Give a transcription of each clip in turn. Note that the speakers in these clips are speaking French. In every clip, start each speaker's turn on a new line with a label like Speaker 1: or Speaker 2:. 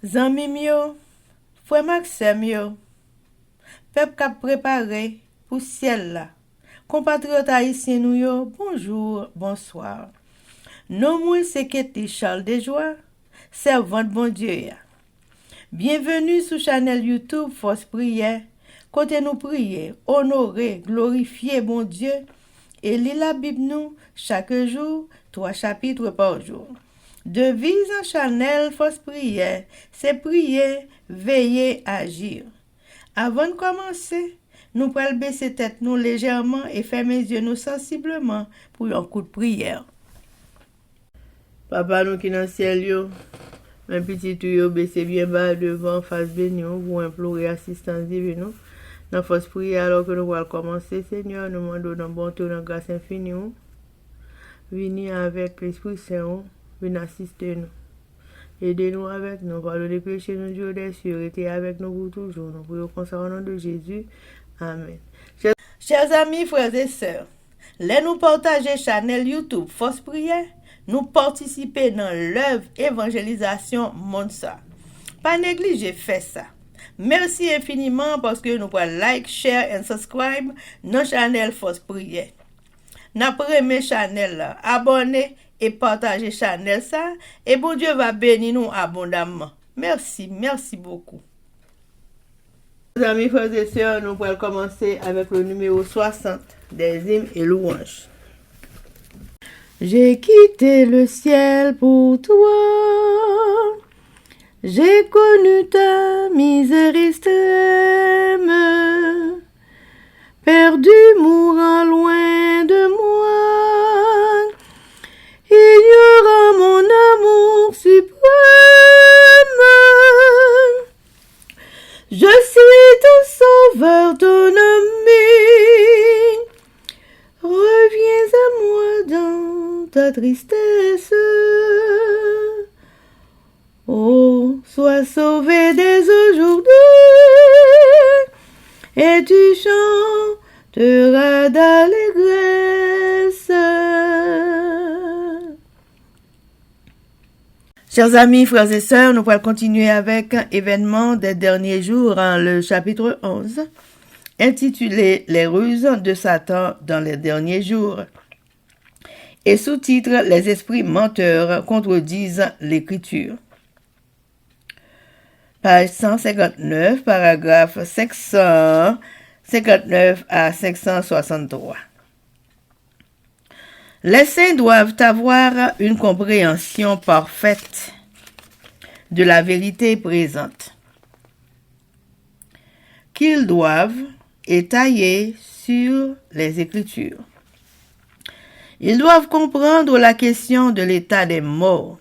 Speaker 1: Zanmim yo, frère Maxime yo, peuple k'ap préparé pour ciel là. Compatriotes haïtiens nous yo, bonjour, bonsoir. Non moi c'est Kéti Charles Desjoie, servante bon Dieu ya. Bienvenue sur channel YouTube Force Prière, côté nous prier, honorer, glorifier bon Dieu et lire la Bible nous chaque jour, 3 chapitres par jour. Devise en channel Force Prière, c'est prier, veiller, agir. Avant de commencer, nous pouvons baisser tête nous légèrement et fermer les yeux nous sensiblement pour un coup de prière. Papa nous qui dans le ciel yo, un petit tout yo baissé bien bas devant face béni pour implorer assistance divine nous. Dans Force Prière alors que nous allons commencer, Seigneur, nous demandons dans bon tour dans grâce infinie. Venez avec l'Esprit Saint, venez assister nous. Aidez-nous avec nous, pardonnez péchés nous Dieu des cieux, restez avec nous pour toujours. Nous prions comme ça au nom de Jésus. Amen. Chers amis, frères et sœurs, les nous partager channel YouTube Force Prière, nous participer dans l'œuvre évangélisation monde ça. Pas négliger faire ça. Merci infiniment parce que nous pouvons like, share et subscribe dans channel Force Prière. N'après mes channel là, abonnez et partagez channel ça et bon Dieu va bénir nous abondamment. Merci beaucoup. Mes amis, frères et sœurs, nous allons commencer avec le numéro 60 des hymnes et louanges. J'ai quitté le ciel pour toi, j'ai connu ta misère extrême, perdu mourant loin de moi, ignorant mon amour suprême. Je suis ton sauveur, ton ami, reviens à moi dans ta tristesse. Oh, sois sauvé dès aujourd'hui, et tu chanteras d'allégresse. Chers amis, frères et sœurs, nous allons continuer avec un événement des derniers jours, le chapitre 11, intitulé « Les ruses de Satan dans les derniers jours » et sous-titre « Les esprits menteurs contredisent l'Écriture ». Page 159, paragraphe 559 à 563. Les saints doivent avoir une compréhension parfaite de la vérité présente, qu'ils doivent étayer sur les Écritures. Ils doivent comprendre la question de l'état des morts,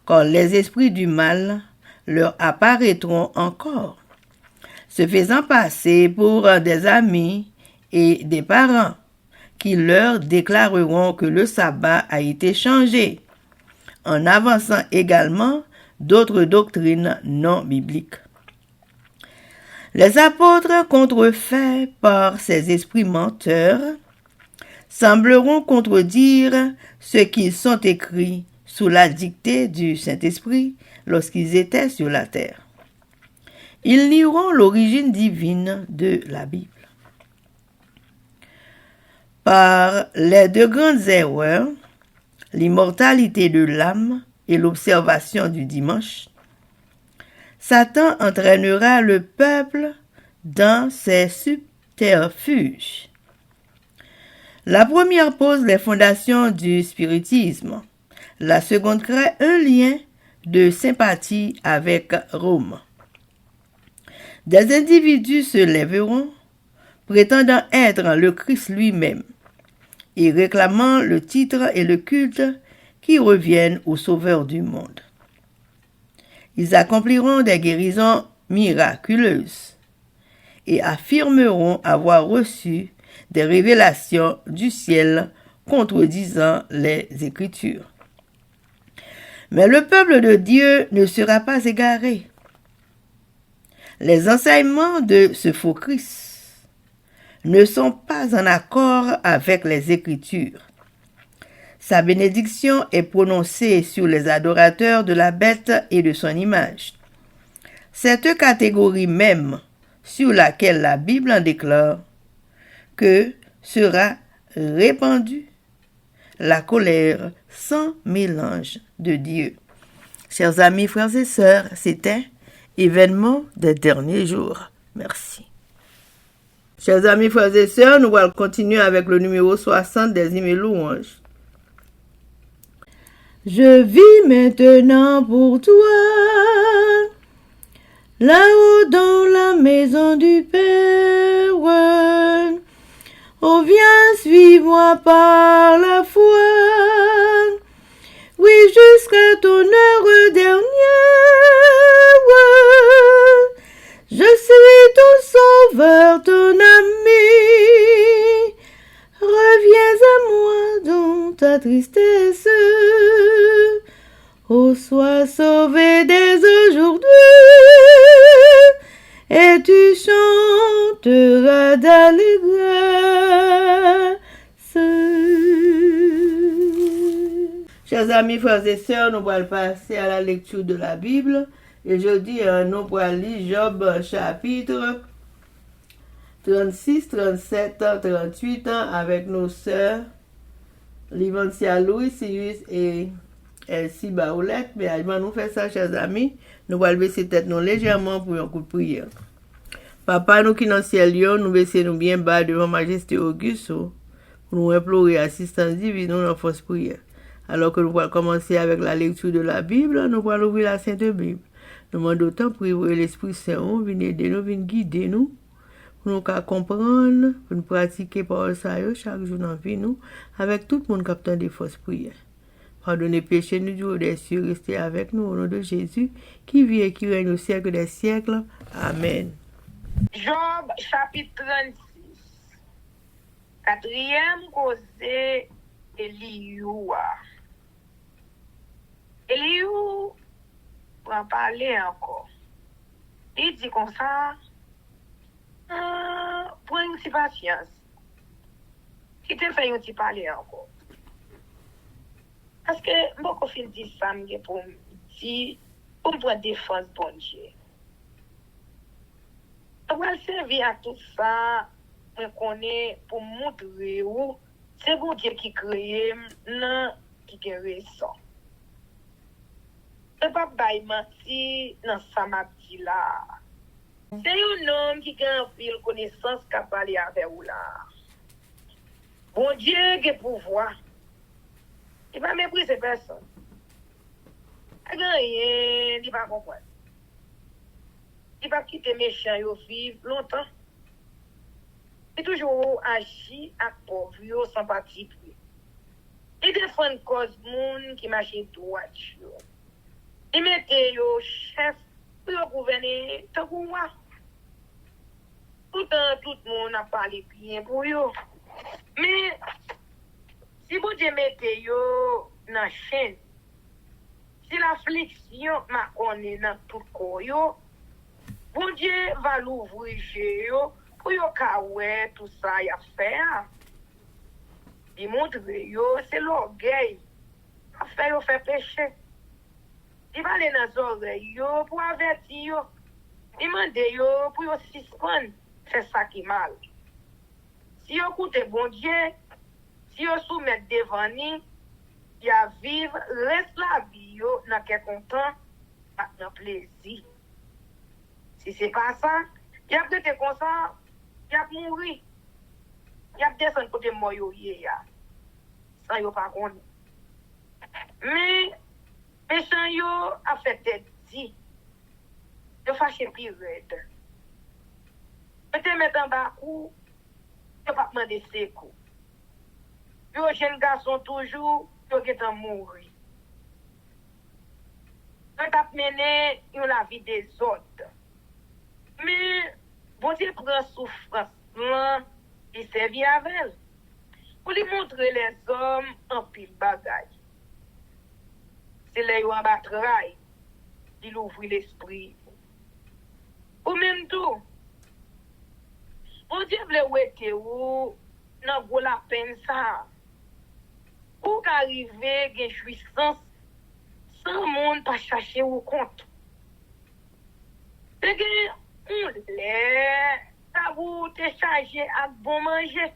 Speaker 1: car les esprits du mal leur apparaîtront encore, se faisant passer pour des amis et des parents qui leur déclareront que le sabbat a été changé, en avançant également d'autres doctrines non bibliques. Les apôtres, contrefaits par ces esprits menteurs, sembleront contredire ce qu'ils sont écrits sous la dictée du Saint-Esprit lorsqu'ils étaient sur la terre. Ils nieront l'origine divine de la Bible. Par les deux grandes erreurs, l'immortalité de l'âme et l'observation du dimanche, Satan entraînera le peuple dans ses subterfuges. La première pose les fondations du spiritisme. La seconde crée un lien de sympathie avec Rome. Des individus se lèveront, prétendant être le Christ lui-même, et réclamant le titre et le culte qui reviennent au Sauveur du monde. Ils accompliront des guérisons miraculeuses et affirmeront avoir reçu des révélations du ciel contredisant les Écritures. Mais le peuple de Dieu ne sera pas égaré. Les enseignements de ce faux Christ ne sont pas en accord avec les Écritures. Sa bénédiction est prononcée sur les adorateurs de la bête et de son image. Cette catégorie même sur laquelle la Bible en déclare que sera répandue la colère sans mélange de Dieu. Chers amis, frères et sœurs, c'était événement des derniers jours. Merci. Chers amis, frères et sœurs, nous allons continuer avec le numéro 60 des hymnes et louanges. Je vis maintenant pour toi, là-haut dans la maison du Père. Oh, viens, suis-moi par la foi, oui, jusqu'à ton heure dernière. Je suis ton sauveur, ton ami. Reviens à moi dans ta tristesse. Oh, sois sauvé dès aujourd'hui, et tu chanteras d'allégresse. Chers amis, frères et sœurs, nous allons passer à la lecture de la Bible. Et je dis, nous allons lire Job chapitre 36, 37, 38 avec nos sœurs Livancia Louis, Sirius et Elsie Baoulette. Mais avant nous faire ça, chers amis, nous allons baisser tête nous légèrement pour un coup de prière. Papa, nous qui dans le ciel, nous baissons nous bien bas devant Majesté Auguste pour nous implorer assistance divine dans notre force prière. Alors que nous allons commencer avec la lecture de la Bible, nous allons ouvrir la Sainte Bible. Nous demandons autant pour l'Esprit Saint, viens aider nous, viens guider nous, pour nous comprendre, pour nous pratiquer par ça chaque jour dans la vie, nous, avec tout le monde qui a des forces prières. Pardonnez péché nous, Dieu des cieux, restez avec nous au nom de Jésus, qui vit et qui règne au siècle des siècles. Amen.
Speaker 2: Job chapitre 36. Quatrième causé Eliou. Eliou va parler encore. Il dit comme ça, pour une petite patience. Il te fait un petit parler encore. Parce que beaucoup de dit ça, pour me dire, pour me prendre défense, bon Dieu. On va servir à tout ça, on connaît pour montrer où c'est bon Dieu qui crée, non, qui a raison. C'est pas bail menti dans ça m'a dit là. C'est un homme qui a un fil connaissance qui a parlé avec vous là. Bon Dieu qui a pouvoir. Il va mépriser personne. Il n'a rien, il va comprendre. Il va quitter méchant et vivre longtemps. Il toujours agit à pauvre sans parti pris. Il défend une cause monde qui marche droit. Il mettait yo chef pour gouverner tant que moi. Pourtant tout le monde a parlé bien pour yo. Mais si vous mettez yo dans chaîne, si l'affliction m'a connaît dans tout corps yo, bon Dieu va l'ouvrir yo pour yo kawè tout ça y a faire. Il montre yo c'est l'orgueil. A fait yo fait péché. Il va aller dans les oreilles yo pour avertir yo. Il mande yo pour yo suspendre. C'est ça qui mal. Si yo écoute bon Dieu, si yo soumet devant ni, y a vivre reste la vie yo dans quel content, dans plaisir. Si c'est pas ça, y a peut-être comme ça, y a mourir. Y a descendre côté mort yo ya. Sans yo pas connaître. Mais méchant yo a fait tête dit. Yo fâché pire. Peut-être mettre en bas coup, yo pas demander secours. Yo jeune garçon toujours, yo qui est mourir. Yo t'a mené la vie des autres. Mais bon Dieu prend souffrance là, il servit avec elle. Pour lui montrer les hommes en pile bagage. C'est là où on va travailler. Il ouvre l'esprit. Ou même tout. Bon Dieu veut ouéter ou nan gros la peine ça. Ou qu'arriver gen jouissance sans monde pas chercher ou compte. C'est que on lait, ça vous te chargé à bon manger.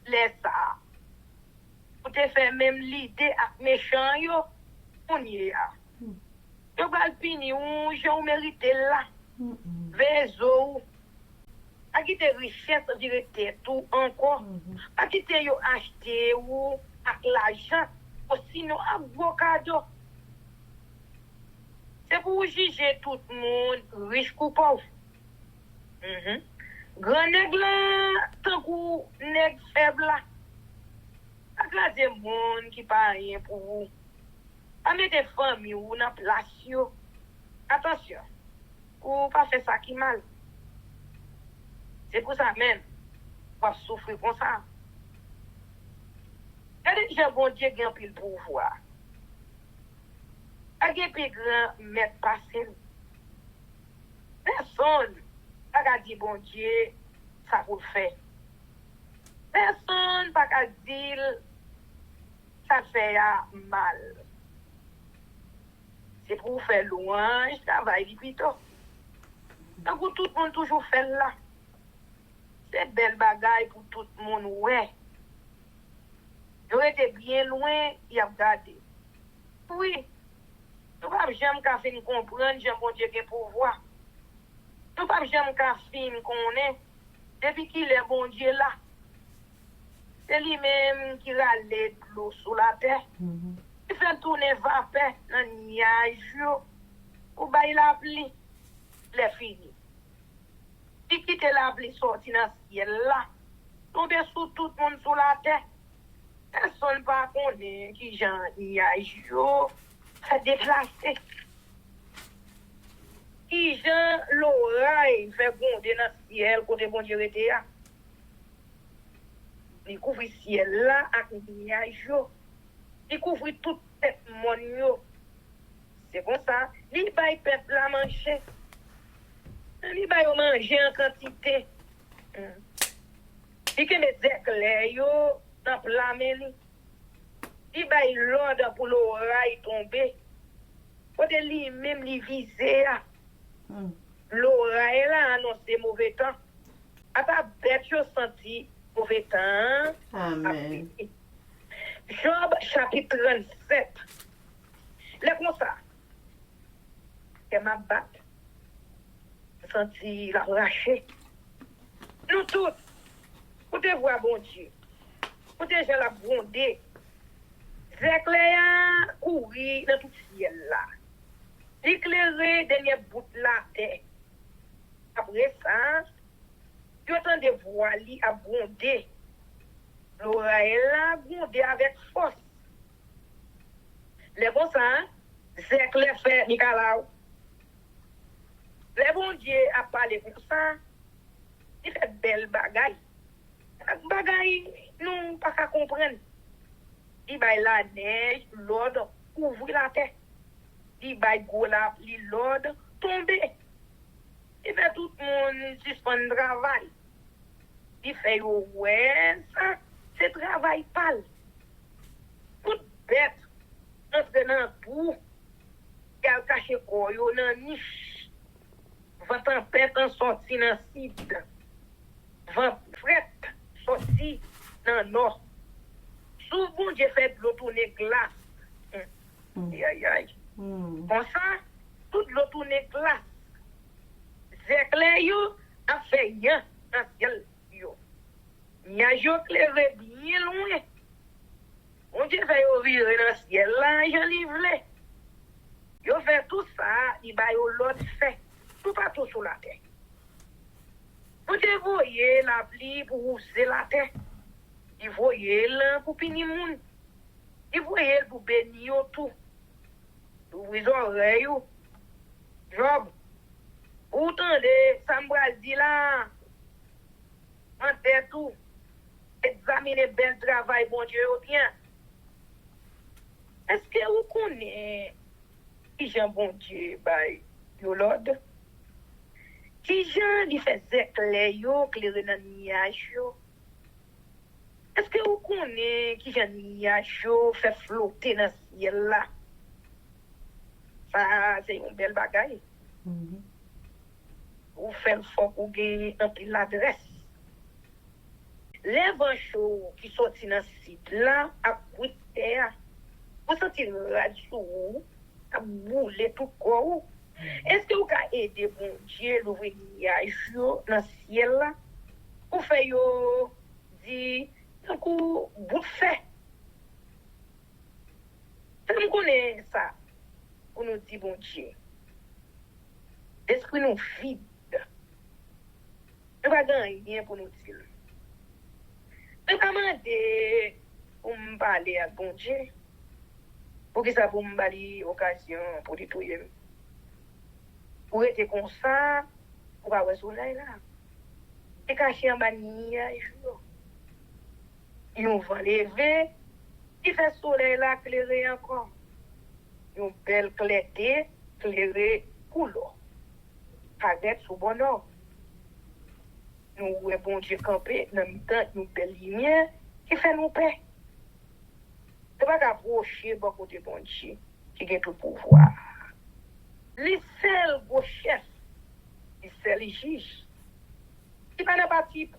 Speaker 2: Les ça. Vous te fait même l'idée à méchant yo. On y est. Yo gal pini ou j'en mérite là. Vezo. A quitter richesse directe tout encore. A quitter yo acheter ou avec l'argent. Ou sinon avocado. C'est pour juger tout le monde riche ou pauvre. Grand nèg là, tant que nèg faible là. A glaser monde qui pas rien pour vous. A mettre famille ou dans place yo. Attention. Ou pas faire ça qui mal. C'est pour ça même. Pas souffrir comme ça. Et les bon Dieu gagne pile pouvoir. A gen plus grand mettre passer. Personne n'a dit bon Dieu ça pour le faire. Personne n'a dit ça fait mal. C'est pour faire louange, travail plutôt. Donc tout le monde toujours fait là. C'est belle bagaille pour tout le monde, ouais. J'aurais été bien loin, il a regardé. Oui. Nous ne pouvons jamais fin comprendre, j'aime bon Dieu qui est pouvoir. Nous ne pouvons jamais fin connaître, depuis qu'il est bon Dieu là. C'est lui-même qui râle de l'eau sous la terre. Il fait tourner vapeur dans le nuage, pour bailler la pluie, les fini. Il quitte la pluie sorti dans le ciel là, tomber sous tout le monde sous la terre. Personne ne va connaître qui j'en nuage, fait déplacer. Qui j'en l'oreille fait gronder dans le ciel, côté bon Dieu était là. Il couvre le ciel là avec le nuage. Il couvre tout le monde. C'est comme ça. Il baille peuple à manger. Il baille manger en quantité. Il que met des éclairs dans le plat. Il baille l'ordre pour l'oreille tomber. Côté lui-même, il visait. L'oreille là annonce mauvais temps. À ta bête, je senti mauvais temps.
Speaker 1: Amen.
Speaker 2: Job chapitre 37. C'est comme ça. Que ma batte. Senti la racher. Nous tous, pour te voir bon Dieu. Pour te voir la bondée. Éclairant courir dans tout le ciel là. Éclairer dernier bout de la terre. Après ça, tu entends des voix li abonder. L'oreille là abonder avec force. Les bons ça, c'est les fait Nicolas. Le bon Dieu a parlé comme ça. Il fait belle bagaille. Bagaille, nous pas qu'à comprendre. Il baille la neige, l'ordre, ouvrir la terre. Il baille la pluie, l'ordre, tomber. Il fait tout le monde suspendre le travail. Il fait ouais, ça, c'est travail pâle. Toute bête, entre dans le trou, il a caché quoi, il y a une niche. Vent tempête en sorti dans le sud. Vent fret sorti dans le nord. Souvent, j'ai fait de l'eau tourner glace. Aïe, aïe. Comme ça, toute l'eau tourner glace. Éclair yo a fait rien dans le ciel yo. Nya yo éclairé bien loin. On Dieu fait yo virer dans le ciel là, je livre. Yo fait tout ça, il va yo l'autre fait. Tout partout sur la terre. Vous voyez la pluie pour ouvrir la terre. Il voyait là pour punir le monde. Il voyait pour bénir tout. Ouvrir les oreilles. Job. Vous entendez, ça me dit là. En tête tout. Examiner bel travail, bon Dieu, bien. Est-ce que vous connaissez qui j'aime bon Dieu, by your Lord? Qui j'aime il fait éclair, éclairer dans le nuage. Est-ce que vous connaissez qui j'aime nuage fait flotter dans le ciel là? Ça, c'est une belle bagaille. ou faire fort pour gagner un peu l'adresse. Les vents chauds qui sont dans ce site-là, à terre, vous sentez le radio, à bouler tout corps. Est-ce que vous pouvez aider bon Dieu, l'ouvrir dans le ciel là, pour faire dire, un coup, bout de fait. Nous connaissons ça, pour nous dire bon Dieu. L'esprit nous vide. Nous ne gagner rien pour nous dire. Nous ne demander pour me parler à bon Dieu. Pour que ça pour me parler occasion pour détruire. Pour être comme ça, pour pas voir soleil là. Et cacher en bas de nuage. Ils vont lever, il fait soleil là, clairer encore. Une belle clarté, clairer couleur. Avec sous bon ordre. Nous, bon Dieu, camper, dans le temps, une belle lumière qui fait nous paix. C'est pas qu'approcher beaucoup de bon Dieu qui a tout le pouvoir. Les seuls beaux chefs, les seuls juges, qui ne sont pas pris,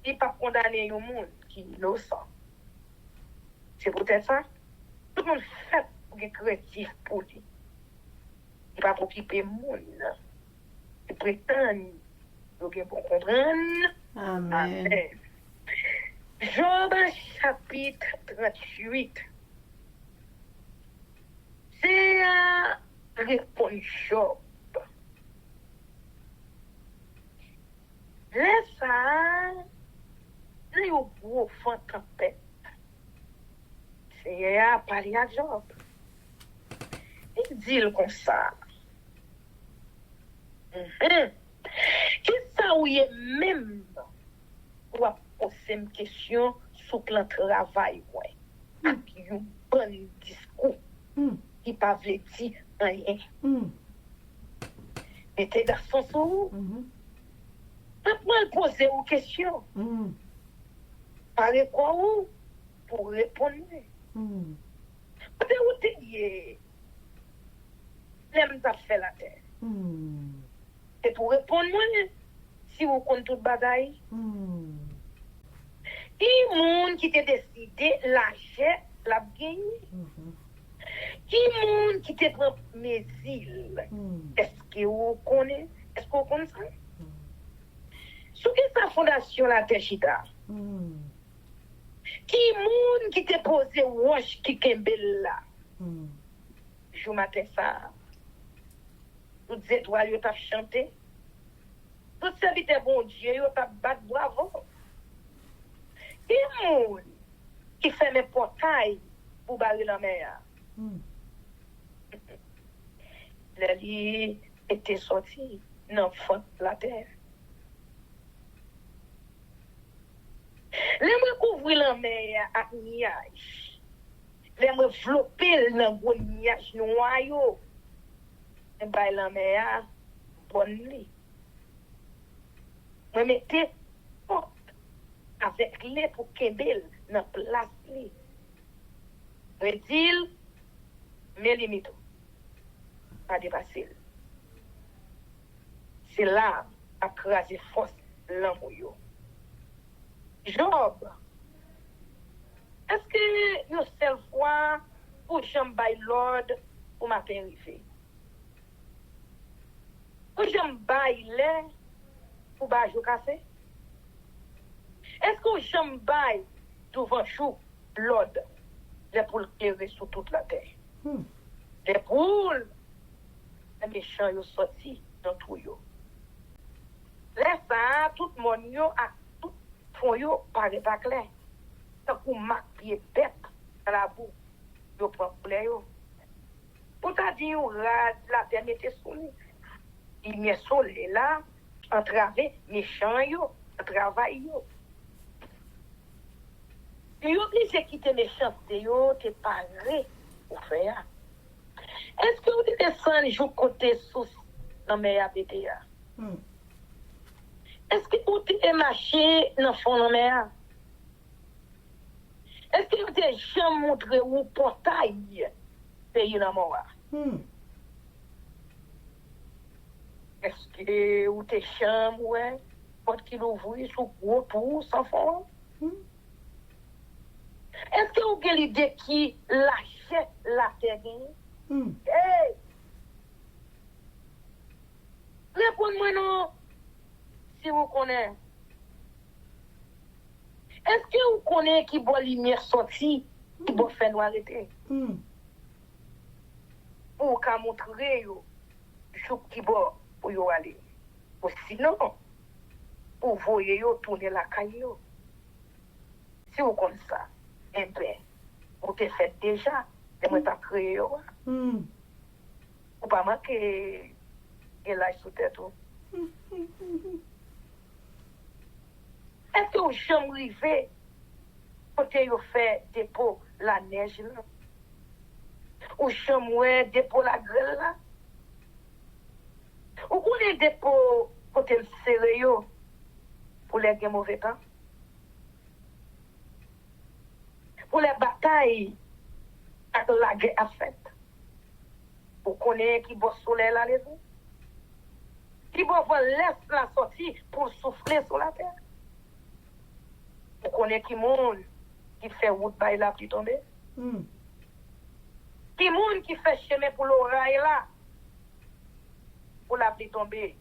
Speaker 2: qui ne pas condamner un monde qui est innocent. C'est peut-être ça. Tout le monde fait pour être créatif pour lui. Il ne pas pour occuper le monde. Il prétend, il pour comprendre.
Speaker 1: Amen.
Speaker 2: Job chapitre 38. C'est répondre Job. Laisse ça, il y a un gros vent tempête. C'est à parler à Job. Il dit comme ça. Qui ça ou est même ou a posé une question sur le travail, ouais. Qui a un bon discours. Qui pas veut dire rien. Mettez garçon sur vous. Après, poser une question. Parlez quoi ou pour répondre. Peut-être où t'es lié. L'aime t'a fait la terre. C'est pour répondre moi. Si vous comptez toute bagaille. Qui monde qui t'a décidé lâcher la gagner. Qui monde qui te prend mes îles? Est-ce que vous connaissez? Est-ce que vous connaissez ça? Sous quelle fondation la terre chita? Qui monde qui te pose roche qui kembel là? Je matin ça. Toutes étoiles yo t'a chanté. Tout serviteur bon Dieu yo t'a battu bravo. Qui monde qui fait mes portails pour barrer la mer? La vie était sortie dans fond de la terre. L'aime couvrir la mer avec nuage. L'aime flopper dans gros nuage noyau. Et by la mer bonne lit. Me mettez porte avec les pour kebel dans place li. Me dit mes limites. Pas dépasser. C'est là à craser force l'amour. Job, est-ce que une seule fois pour jambaille Lord pour ma périphée? Pour jambaille l'air pour bajou café? Est-ce que jambaille devant chou Lord les poules qui sur toute la terre? Les poules, les méchants sont sortis dans tout yo. Laisse ça, tout le monde yo a tout fond yo paraît pas clair. Tant qu'on marque pied bête dans la boue, yo prend plaie yo. Pour ta dire la terre mettait sous lui. Il met soleil là, entravé méchant yo, travail yo. Yo obligé quitter méchanceté yo, te parler pour faire. Est-ce que vous descendez jour côté sous dans mes ABTA? Est-ce que vous avez marché dans le fond de la mer? Est-ce que vous avez jamais montré où portail pays dans mort? Est-ce que ou tes chambres, ouais, porte qui l'ouvre sous gros pour sans fond? Est-ce que vous avez l'idée qui lâchait la terre? Hey! Répondez-moi non, si vous connaissez. Est-ce que vous connaissez qui boit lumière sortie, qui boit faire nous arrêter? Pour qu'à montrer yo, qui boit pour yo aller. Ou sinon, pour voyer yo tourner la caille yo. Si vous connaissez ça, eh bien, vous te faites déjà, et vous t'avez créé yo. Ou pas manquer l'âge sous tête. Est-ce que vous jamais arrivé quand vous fait dépôt la neige là? Ou jamais dépôt la grêle là? Ou connaissez dépôt quand vous serré pour les mauvais temps? Pour les batailles avec la guerre à fait. Vous connaissez qui boit soleil là les autres? Qui boit laisse la sortie pour souffler sur la terre? Vous connaissez qui monde qui fait route by la pluie tomber? Qui monde qui fait chemin pour l'oreille là? Pour la pluie tomber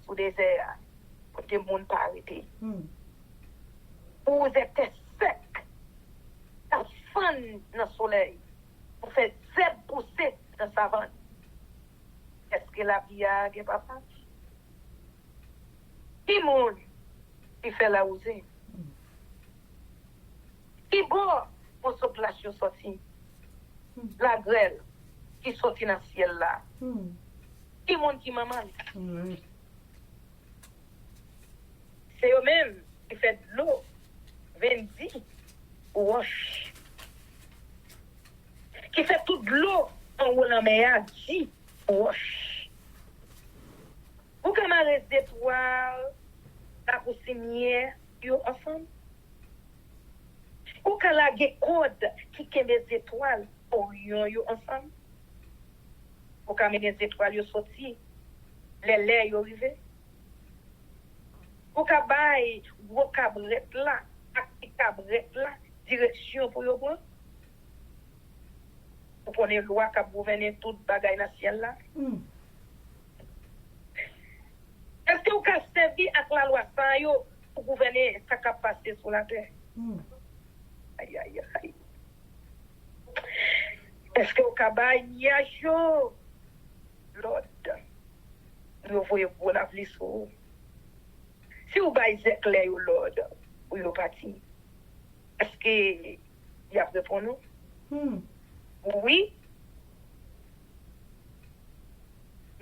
Speaker 2: sous des airs, pour que le monde pas arrêter. Vous êtes sec, à fan dans le soleil, pour faire zèbre pousser dans la savane. Est-ce que la pluie a papa? Qui monde qui fait la osée? Qui boit pour ce plage sorti? La grêle qui sortit dans le ciel là. Qui monde qui maman? C'est eux-mêmes qui fait de l'eau, vendi, wash. Qui fait toute l'eau en haut dans la mer, dit, wash. Vous comme les étoiles, la coussinière, yo ensemble. Ou quand la code qui fait les étoiles, yo ensemble. Ou quand les étoiles yo sorti, les laits yo arrivé. Ou quand bail gros cabrette là, ak cabrette là, direction pour yo bon. Vous connaissez loi qui gouverne toute bagaille dans le ciel là. Est-ce que vous avez servi avec la loi sans yo pour gouverner ça qui a passé sur la terre? Aïe, aïe, aïe. Est-ce que vous avez niage yo? Lord, vous voyez pour la vie sur. Si vous avez éclair yo, Lord, ou yo parti, est-ce que y a répondu nous? Oui.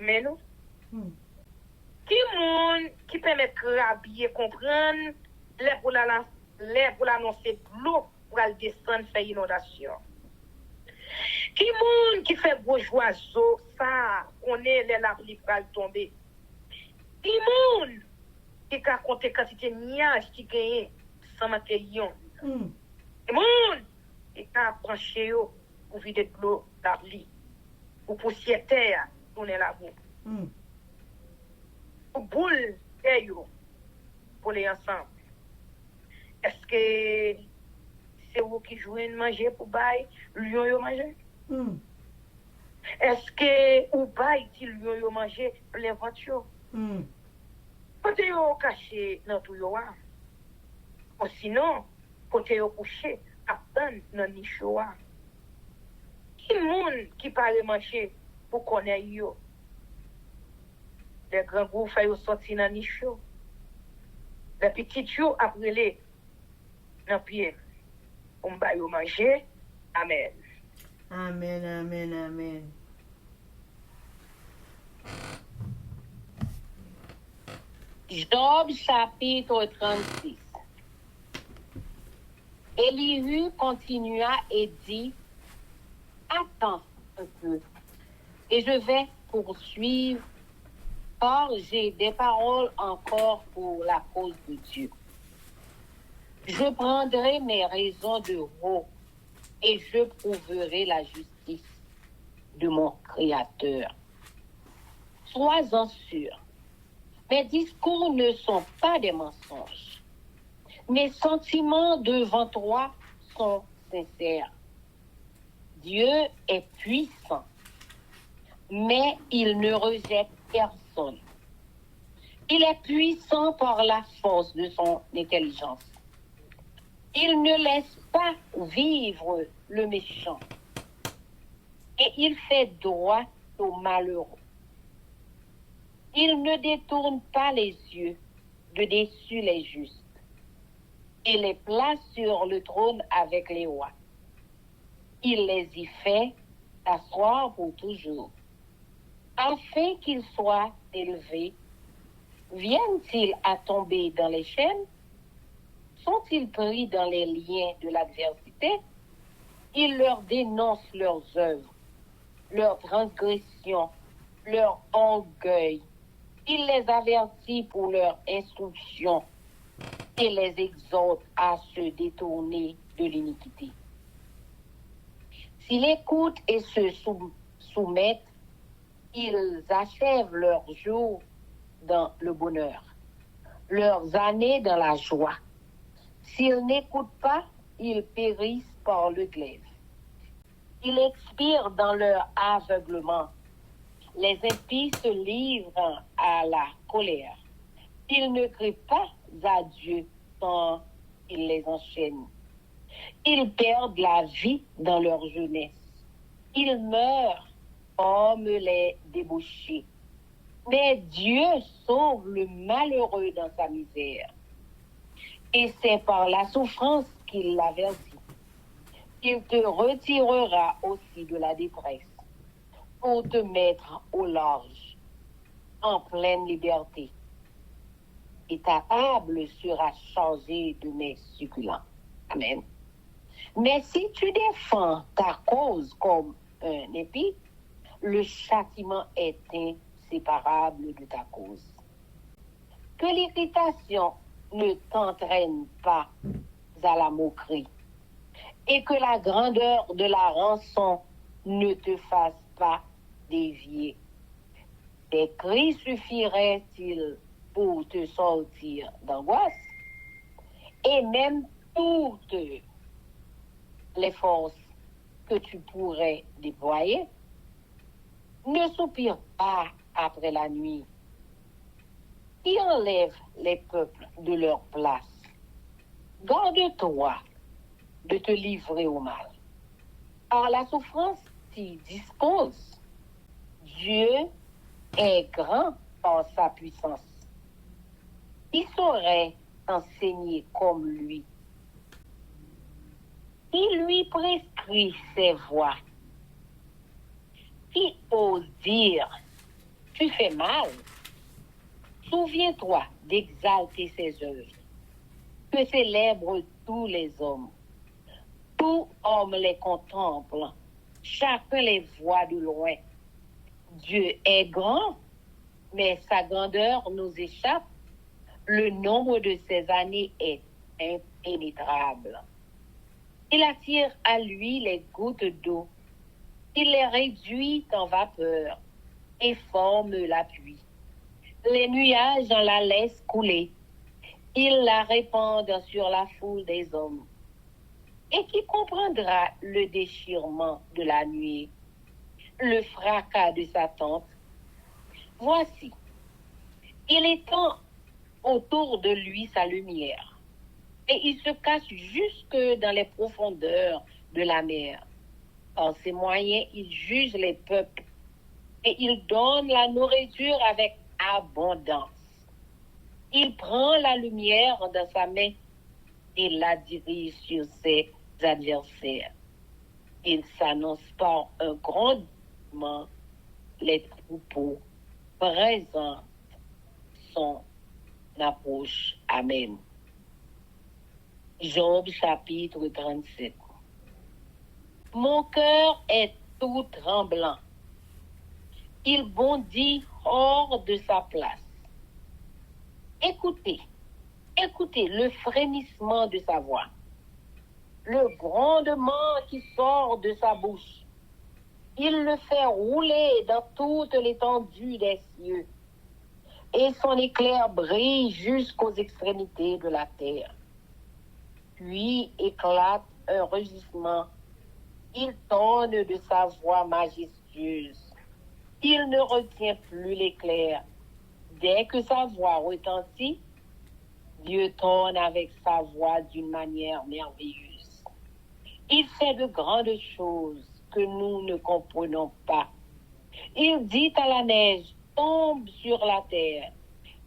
Speaker 2: Mais non. Qui monde qui permet de rabiller, comprendre, les pour l'annoncer de l'eau pour aller descendre, faire inondation? Qui monde qui fait gros oiseaux, ça, on est les arbres qui vont tomber? Qui monde qui a compté quantité de nuages qui gagne sans matériaux? Qui monde qui a branché pour vider de l'eau d'arbre, pour poussière terre, tourner la boue? Pour boule, pour les ensemble. Est-ce que c'est vous qui jouez de manger pour bailler, lion yo manger? Est-ce que vous baillez si lion yo manger plein venture? Quand yo caché dans tout yo, ou sinon, quand yo couché, à peine dans niche yo. Qui monde qui parle manger pour connaître yo? Les grands groupes font sortir dans niche yo. Les petits yo après les dans pied. On va yo manger. Amen.
Speaker 1: Amen, amen, amen.
Speaker 3: Job chapitre 36. Élihu continua et dit, attends un peu, et je vais poursuivre, car j'ai des paroles encore pour la cause de Dieu. Je prendrai mes raisons de haut, et je prouverai la justice de mon Créateur. Sois-en sûr, Mes discours ne sont pas des mensonges. Mes sentiments devant toi sont sincères. Dieu est puissant, mais il ne rejette personne. Il est puissant par la force de son intelligence. Il ne laisse pas vivre le méchant et il fait droit aux malheureux. Il ne détourne pas les yeux de dessus les justes et les place sur le trône avec les rois. Il les y fait asseoir pour toujours, afin qu'ils soient élevés. Viennent-ils à tomber dans les chaînes? Sont-ils pris dans les liens de l'adversité? Il leur dénonce leurs œuvres, leurs transgressions, leur orgueil. Il les avertit pour leur instruction et les exhorte à se détourner de l'iniquité. S'ils écoutent et se soumettent, ils achèvent leurs jours dans le bonheur, leurs années dans la joie. S'ils n'écoutent pas, ils périssent par le glaive. Ils expirent dans leur aveuglement. Les impies se livrent à la colère. Ils ne crient pas à Dieu quand il les enchaîne. Ils perdent la vie dans leur jeunesse. Ils meurent comme les débauchés. Mais Dieu sauve le malheureux dans sa misère. Et c'est par la souffrance qu'il l'avertit. Il te retirera aussi de la détresse pour te mettre au large, en pleine liberté. Et ta table sera chargée de mets succulents. Amen. Mais si tu défends ta cause comme un épée, le châtiment est inséparable de ta cause. Que l'irritation ne t'entraîne pas à la moquerie et que la grandeur de la rançon ne te fasse pas dévier. Tes cris suffiraient-ils pour te sortir d'angoisse? Et même toutes les forces que tu pourrais déployer, ne soupire pas après la nuit. Qui enlève les peuples de leur place. Garde-toi de te livrer au mal. Par la souffrance t'y dispose. Dieu est grand par sa puissance. Qui saurait enseigner comme lui? Qui lui prescrit ses voies? Qui ose dire, tu fais mal? Souviens-toi d'exalter ses œuvres, que célèbrent tous les hommes. Tout homme les contemple, chacun les voit de loin. Dieu est grand, mais sa grandeur nous échappe. Le nombre de ses années est impénétrable. Il attire à lui les gouttes d'eau. Il les réduit en vapeur et forme la pluie. Les nuages en la laissent couler. Il la répand sur la foule des hommes. Et qui comprendra le déchirement de la nuit, le fracas de sa tente? Voici, il étend autour de lui sa lumière, et il se cache jusque dans les profondeurs de la mer. Par ses moyens, il juge les peuples, et il donne la nourriture avec abondance. Il prend la lumière dans sa main et la dirige sur ses adversaires. Il s'annonce par un grondement. Les troupeaux présentent son approche. Amen. Job chapitre 37. Mon cœur est tout tremblant. Il bondit hors de sa place. Écoutez, écoutez le frémissement de sa voix, le grondement qui sort de sa bouche. Il le fait rouler dans toute l'étendue des cieux. et son éclair brille jusqu'aux extrémités de la terre. Puis éclate un rugissement. Il tonne de sa voix majestueuse. Il ne retient plus l'éclair. Dès que sa voix retentit, Dieu tonne avec sa voix d'une manière merveilleuse. Il fait de grandes choses que nous ne comprenons pas. Il dit à la neige, tombe sur la terre.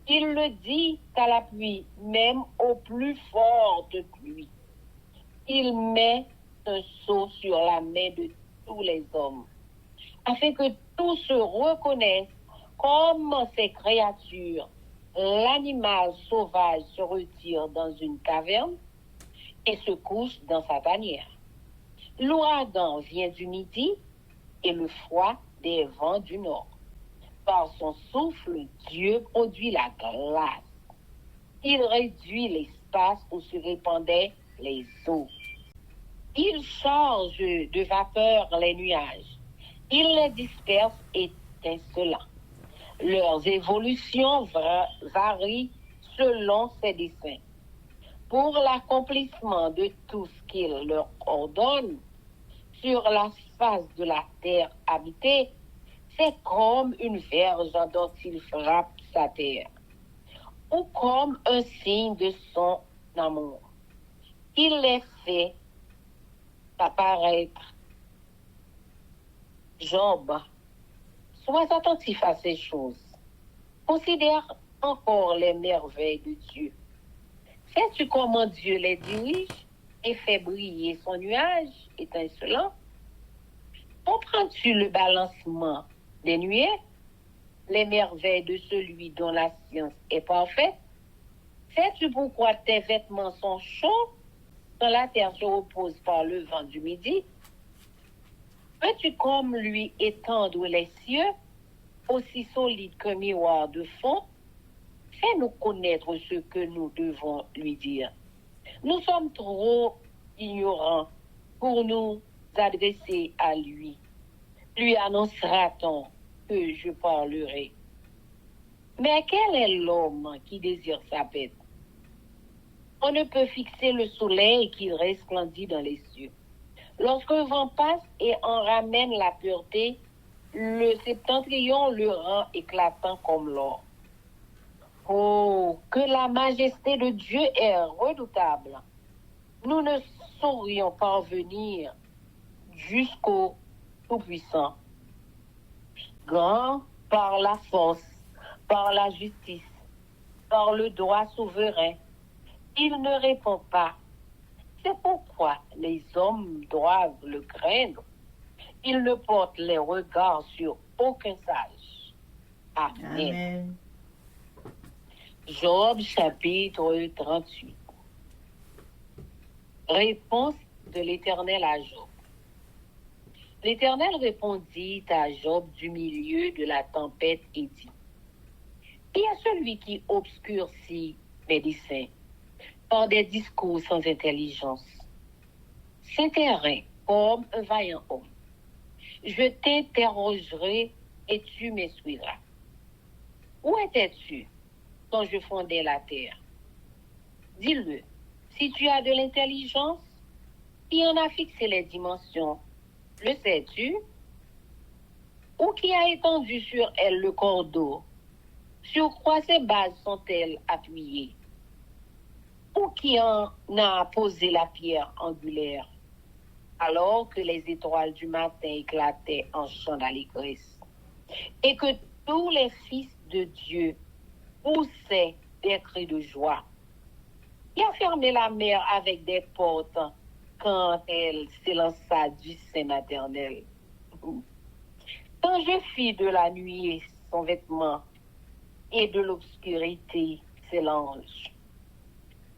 Speaker 3: Il le dit à la pluie, même aux plus fortes pluies. Il met un sceau sur la main de tous les hommes, afin que tous se reconnaissent comme ces créatures. L'animal sauvage se retire dans une caverne et se couche dans sa tanière. L'ouragan vient du midi et le froid des vents du nord. Par son souffle, Dieu produit la glace. Il réduit l'espace où se répandaient les eaux. Il charge de vapeur les nuages. Il les disperse étincelants. Leurs évolutions varient selon ses desseins. Pour l'accomplissement de tout ce qu'il leur ordonne, sur la face de la terre habitée, c'est comme une verge dont il frappe sa terre, ou comme un signe de son amour. Il les fait apparaître. Job, sois attentif à ces choses. Considère encore les merveilles de Dieu. Sais-tu comment Dieu les dirige et fait briller son nuage étincelant? Comprends-tu le balancement des nuées, les merveilles de celui dont la science est parfaite? Sais-tu pourquoi tes vêtements sont chauds quand la terre se repose par le vent du midi? Peux-tu comme lui étendre les cieux, aussi solides qu'un miroir de fond? Fais-nous connaître ce que nous devons lui dire. Nous sommes trop ignorants pour nous adresser à lui. Lui annoncera-t-on que je parlerai. Mais quel est l'homme qui désire sa bête? On ne peut fixer le soleil qui resplendit dans les cieux. Lorsque le vent passe et en ramène la pureté, le septentrion le rend éclatant comme l'or. Oh, que la majesté de Dieu est redoutable. Nous ne saurions parvenir jusqu'au Tout-Puissant. Grand par la force, par la justice, par le droit souverain, il ne répond pas. C'est pourquoi les hommes doivent le craindre. Il ne porte les regards sur aucun sage. Amen.
Speaker 1: Amen.
Speaker 3: Job chapitre 38. Réponse de l'Éternel à Job. L'Éternel répondit à Job du milieu de la tempête et dit, il y a celui qui obscurcit mes desseins par des discours sans intelligence. S'intéresse comme un vaillant homme. Je t'interrogerai et tu m'essuieras. Où étais-tu quand je fondais la terre? Dis-le, si tu as de l'intelligence, qui en a fixé les dimensions, le sais-tu? Ou qui a étendu sur elle le cordeau? Sur quoi ses bases sont-elles appuyées? Ou qui en a posé la pierre angulaire, alors que les étoiles du matin éclataient en chants d'allégresse, et que tous les fils de Dieu poussaient des cris de joie? Qui a fermé la mer avec des portes quand elle s'élança du sein maternel? Quand je fis de la nuée son vêtement et de l'obscurité ses langes,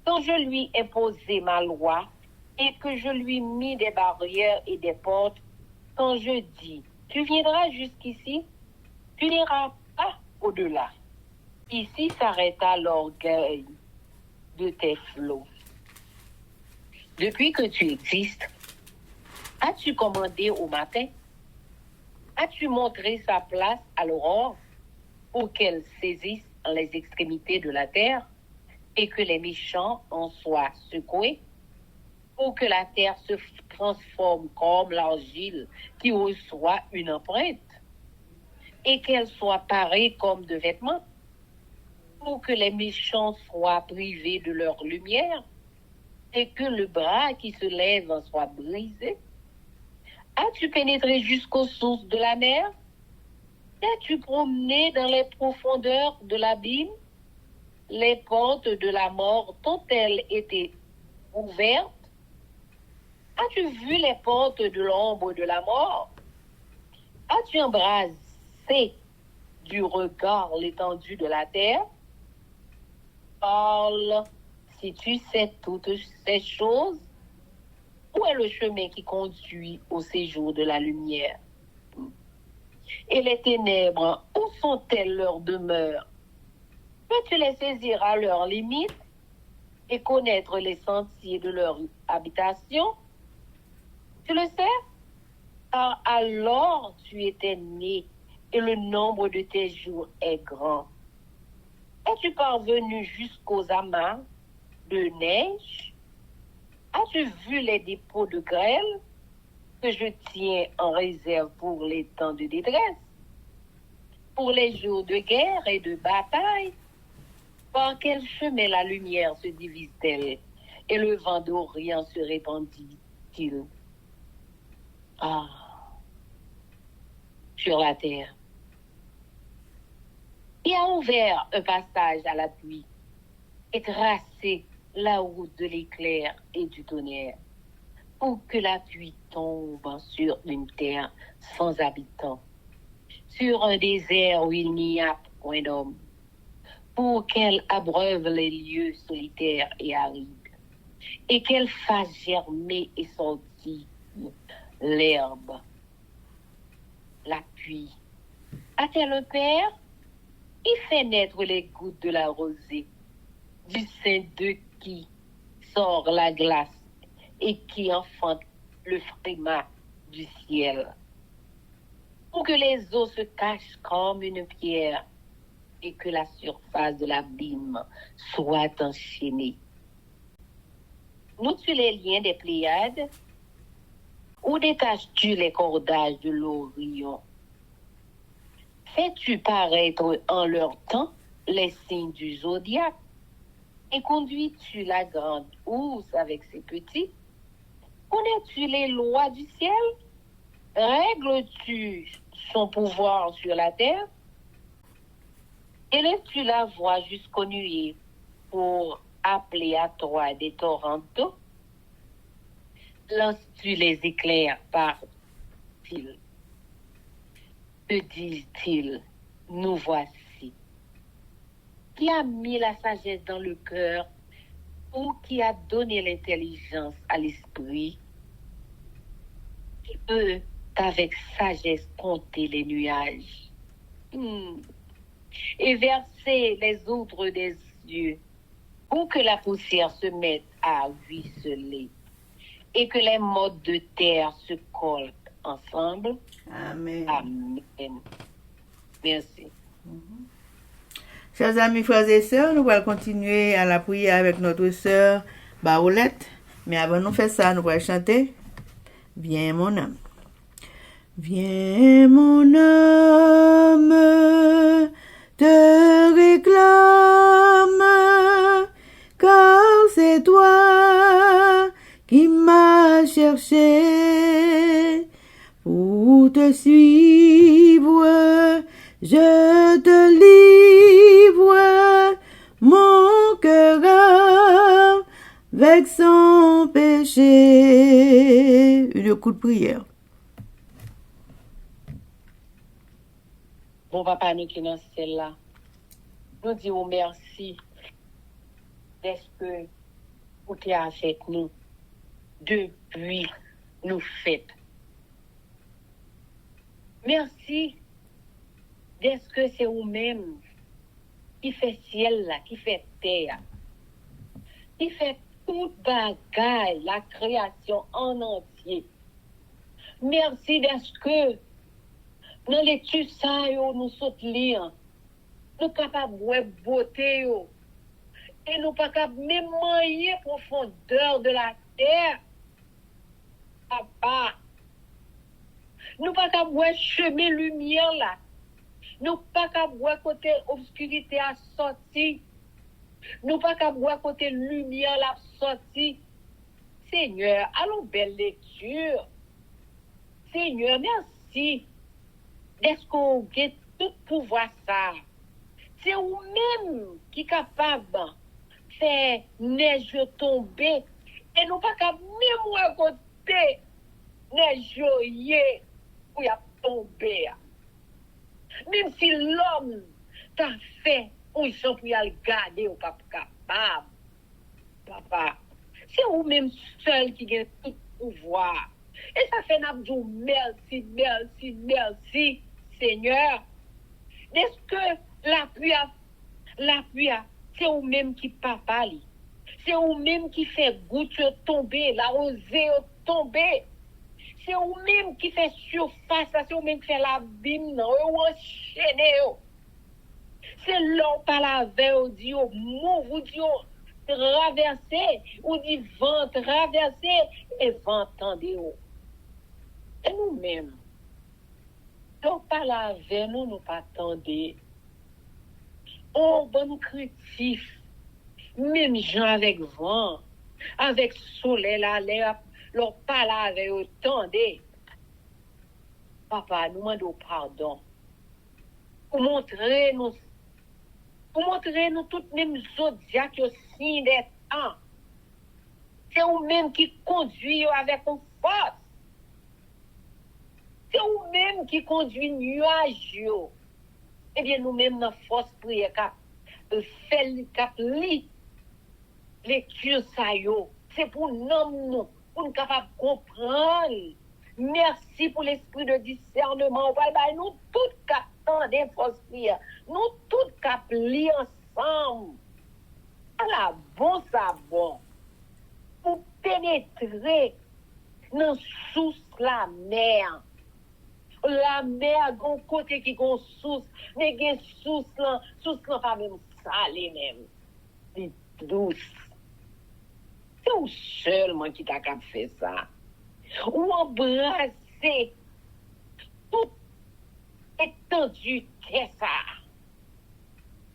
Speaker 3: quand je lui imposai ma loi et que je lui mis des barrières et des portes, quand je dis, tu viendras jusqu'ici, tu n'iras pas au-delà. Ici s'arrêta l'orgueil de tes flots. Depuis que tu existes, as-tu commandé au matin? As-tu montré sa place à l'aurore pour qu'elle saisisse les extrémités de la terre et que les méchants en soient secoués, pour que la terre se transforme comme l'argile qui reçoit une empreinte et qu'elle soit parée comme de vêtements, pour que les méchants soient privés de leur lumière et que le bras qui se lève en soit brisé. As-tu pénétré jusqu'aux sources de la mer? T'as-tu promené dans les profondeurs de l'abîme? Les portes de la mort t'ont-elles été ouvertes? As-tu vu les portes de l'ombre de la mort? As-tu embrassé du regard l'étendue de la terre? Parle, si tu sais toutes ces choses, où est le chemin qui conduit au séjour de la lumière? Et les ténèbres, où sont-elles leur demeure? Peux-tu les saisir à leurs limites et connaître les sentiers de leur habitation? Tu le sais? Car alors tu étais né et le nombre de tes jours est grand. Es-tu parvenu jusqu'aux amas de neige? As-tu vu les dépôts de grêle que je tiens en réserve pour les temps de détresse, pour les jours de guerre et de bataille? Par quel chemin la lumière se divise-t-elle et le vent d'Orient se répandit-il? Ah, sur la terre. Il a ouvert un passage à la pluie et tracé la route de l'éclair et du tonnerre, pour que la pluie tombe sur une terre sans habitants, sur un désert où il n'y a point d'homme, pour qu'elle abreuve les lieux solitaires et arides, et qu'elle fasse germer et sortir l'herbe. La pluie a-t-elle un père? Il fait naître les gouttes de la rosée, du sein de qui sort la glace et qui enfante le frimas du ciel, pour que les eaux se cachent comme une pierre et que la surface de l'abîme soit enchaînée. Noues-tu les liens des Pléiades? Où détaches-tu les cordages de l'Orion? Fais-tu paraître en leur temps les signes du zodiaque? Et conduis-tu la grande ours avec ses petits? Connais-tu les lois du ciel? Règles-tu son pouvoir sur la terre? Élèves-tu la voix jusqu'aux nuées pour appeler à toi des torrents d'eau? Lances-tu les éclairs par fil? Que disent-ils? Nous voici. Qui a mis la sagesse dans le cœur ou qui a donné l'intelligence à l'esprit? Qui peut, avec sagesse, compter les nuages et verser les outres des yeux pour que la poussière se mette à ruisseler et que les mottes de terre se collent ensemble?
Speaker 1: Amen.
Speaker 3: Amen. Merci.
Speaker 1: Chers amis, frères et sœurs, nous allons continuer à la prière avec notre sœur Baoulette. Mais avant de faire ça, nous allons chanter Viens mon âme. Viens mon âme, te réclame, car c'est toi qui m'as cherché pour te suivre. Je te livre mon cœur avec son péché. Une coup de prière.
Speaker 3: Bon papa, nous qui dans ce ciel-là, nous disons merci d'être que vous êtes avec nous depuis nous faites. Merci d'être que c'est vous-même qui fait ciel là, qui fait terre, qui fait toute bagaille, la création en entier. Merci d'être que dans les tusailles où nous sommes lire, nous capables de beauté yo. Et nous pas capables même moyen profondeur de la terre. Papa, nous pas capables de chemin lumière là. Nous pas capables de côté obscurité à sortir. Nous pas capables de côté lumière la sortie. Seigneur, allons belle lecture. Seigneur, merci. Est-ce qu'on a tout pouvoir ça? C'est vous-même qui est capable de faire neige tomber. Et nous pas capable même à côté neige où il a tombé. Même si l'homme t'a fait un champ pour y aller garder, ou pas capable. Papa, c'est vous-même seul qui a tout pouvoir. Et ça fait n'abdou merci, merci, merci, Seigneur. Est-ce que la pluie, c'est vous-même qui papa li. C'est vous-même qui fait goutte tomber, la rosée tomber. C'est vous-même qui fait surface, c'est vous-même qui fait l'abîme, ou enchaîné. C'est l'homme par la veille, ou dit, mou, ou dit, traverser, ou dit, vent traverser, et vent tendez. Et nous-mêmes, donc par la veille, nous pas attendez. Oh, bon critique, même gens avec vent, avec soleil, là, leur pas la veille, attendez. Papa, nous demandons pardon. Pour montrer nous toutes mêmes zodiacs au signe des temps. C'est vous-même qui conduit avec une force. C'est vous-même qui conduit nuage. Eh bien, nous-mêmes, notre force prière, cap li, lecture ça yo. C'est pour nous, pour nous capables de comprendre. Merci pour l'esprit de discernement. Nous toutes captons des forces prières. Nous toutes captons li ensemble. À la bon savon. Pour pénétrer dans sous la mer. La mer, gon côté qui gon source, mais gen source là pas même salé même. C'est douce. C'est ou seulement qui t'a capable faire ça. Ou embrasser tout étendu terre ça.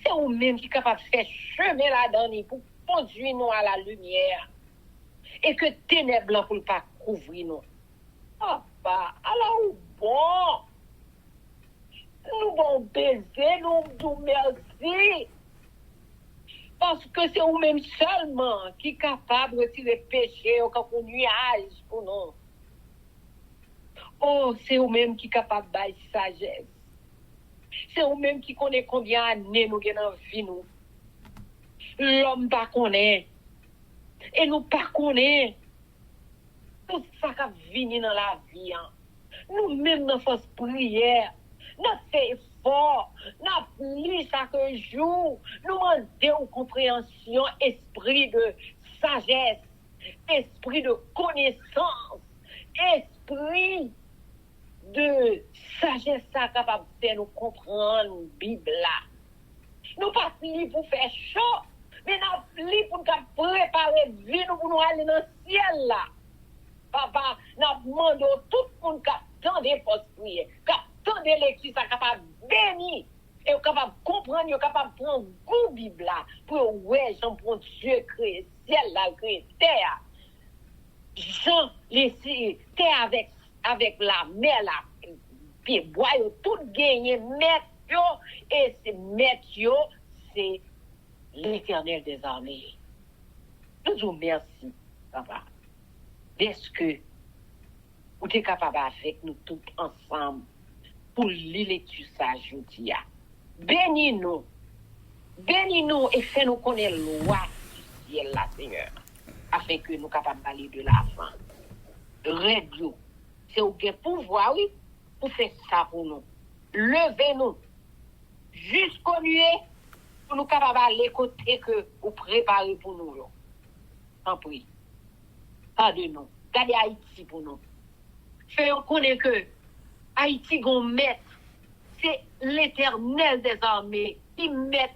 Speaker 3: C'est ou même qui est capable de faire chemin là-dedans pour conduire nous à la lumière. Et que ténèbres là pour pas couvrir nous. Papa, alors bon. Nous bon baiser, nous disons merci. Parce que c'est vous-même seulement qui est capable de retirer le péché au cap nuage pour nous. Oh, c'est vous-même qui est capable de sagesse. C'est vous-même qui connaît combien d'années nous avons dans vie nous. L'homme pas connaît. Et nous pas connaît. Tout ça qui vient dans la vie. Hein. Nous-mêmes, dans notre prière, nous faisons effort, nous lisons chaque jour, nous demandons une compréhension, esprit de sagesse, esprit de connaissance, esprit de sagesse capable de faire nous comprendre la Bible. Nous pas lire pour faire chaud, mais nous lire pour nous préparer la vie pour nous aller dans le ciel là. Papa, nous demandons tout le monde qui attend des postes prières, qui attend des lectures, capable de bénir, et capable de comprendre, capable de prendre goût Bible là, pour ouais, Jean pour Dieu créé ciel là, créé terre. Jean laissé terre avec la mer là, puis bois tout gagné maître et c'est maître c'est l'Éternel des armées. Nous vous remercions, papa. Est-ce que vous êtes capable avec nous tous ensemble pour lire tout ça aujourd'hui? Bénis-nous et fais-nous connaître la loi du ciel, là, Seigneur, afin que nous soyons capables d'aller de l'avant. Radio, c'est au pouvoir, oui, pour faire ça pour nous. Levez-nous jusqu'au nuée pour nous capables d'aller côté que vous préparez pour nous. En prie. Pardonnez-nous. Gardez Haïti pour nous. Faisons connaître que Haïti est maître. c'est l'Éternel des armées qui met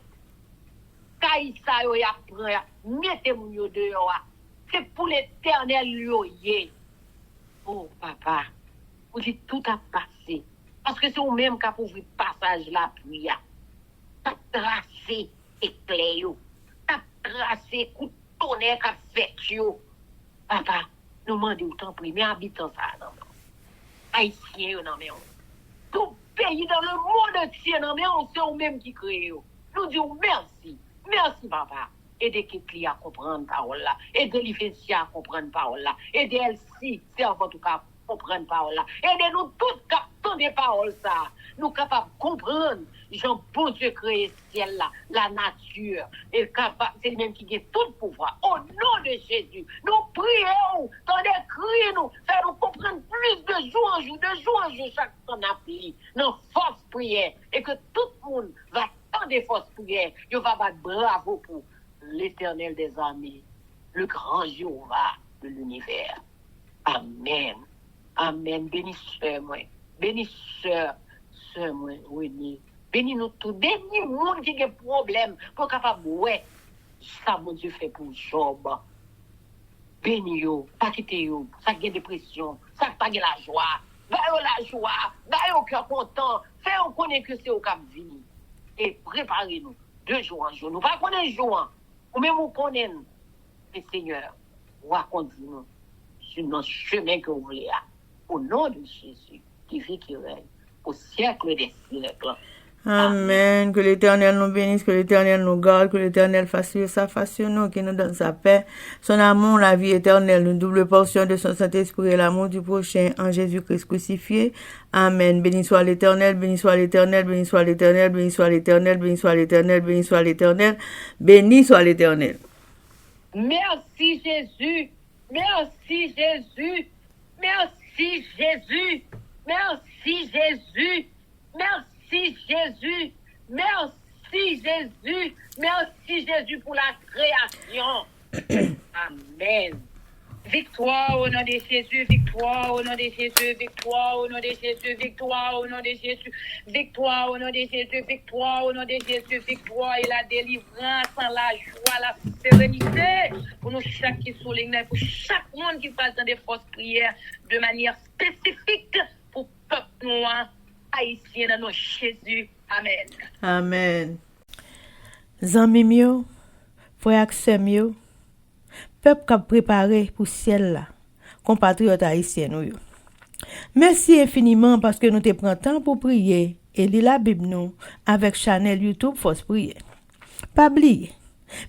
Speaker 3: Kaïsa yo ya prend, mettez moun yo dehors. C'est pour l'Éternel yo yé. Oh papa, vous dites tout a passé. Parce que c'est vous-même qui a pour ouvrir passage la pluie. T'as tracé éclair yo. T'as tracé coup de tonnerre qu'a fait yo. Papa, nous demandons autant pour mais habitants ça non. Haïtiens yo non mais tout pays dans le monde entier non mais c'est vous-même qui crée yo. Nous disons merci. Merci papa. Aidez Kekli à comprendre parole là. Aidez Livencia à comprendre parole là. Aidez Elsie, servant tout cas comprendre parole là. Aidez-nous tous captons des paroles ça. Nous capables de comprendre. Jean bon Dieu créé ciel là, la nature. Et capable, c'est lui-même qui a tout le pouvoir. Au nom de Jésus, nous prions, tendez crier nous, faire nous comprendre plus de jour en jour, chaque temps appli. Nos forces prières. Et que tout le monde va tendre des forces prières. Il va battre bravo pour l'Éternel des armées, le grand Jéhovah de l'univers. Amen. Amen. Bénis sœur, moi. Bénis sœur, moi, René. Bénis nous tous. Bénis monde qui a des problèmes pour capable, ouais, ça, mon Dieu, fait pour Job. Bénis yo, pas quitter yo, ça qui a dépression, ça qui pas la joie. Va la joie, va au cœur content, fait on connaît que c'est au cap vini. Et préparez-nous de jour en jour. Nous pas connaître jour. Ou même vous connaissez, le Seigneur, racontez-nous sur notre chemin que vous voulez. Au nom de Jésus, qui vit, qui règne, au siècle des siècles.
Speaker 1: Amen. Que l'Éternel nous bénisse, que l'Éternel nous garde, que l'Éternel fasse sa face sur nous, qu'il nous donne sa paix, son amour, la vie éternelle, une double portion de son Saint-Esprit et l'amour du prochain en Jésus-Christ crucifié. Amen. Béni soit l'Éternel, béni soit l'Éternel, béni soit l'Éternel, béni soit l'Éternel, béni soit l'Éternel, béni soit l'Éternel, béni soit l'Éternel.
Speaker 3: Merci Jésus, merci Jésus, merci Jésus, merci Jésus, merci Jésus, merci Jésus, merci Jésus pour la création. Amen. Victoire au nom de Jésus, victoire au nom de Jésus, victoire au nom de Jésus, victoire au nom de Jésus, victoire au nom de Jésus, victoire au nom de Jésus, victoire et la délivrance, la joie, la sérénité pour nous chaque qui souligne, pour chaque monde qui passe dans des fausses prières de manière spécifique pour le peuple noir haïtien dans nos Jésus. Amen.
Speaker 1: Amen. Zanmi mio, frère mio, peuple qui a préparé pour ciel là, compatriotes haïtiens nous. Merci infiniment parce que nous te prenons temps pour prier et lire la Bible nous avec channel YouTube Force Prière. Pas oublier.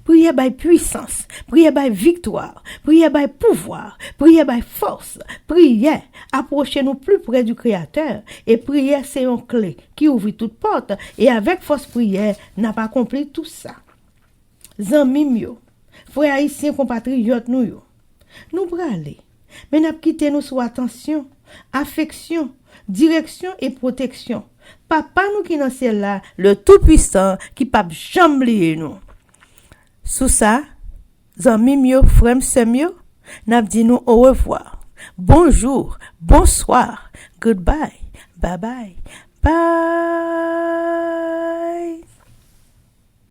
Speaker 1: Prier by puissance, prier by victoire, prier by pouvoir, prier by force, prier, approchez-nous plus près du Créateur et prier c'est une clé qui ouvre toute porte et avec force prière n'a pas accompli tout ça. Zanmi mio, frères haïtiens compatriotes nous aller, mais n'a quitté nous sous attention, affection, direction et protection. Papa nous qui dans ciel là, le tout-puissant qui pas jamais oublier nous. Sous ça, zanmi mio, frère mio, n'a dit nous au revoir. Bonjour, bonsoir, goodbye, bye bye, bye.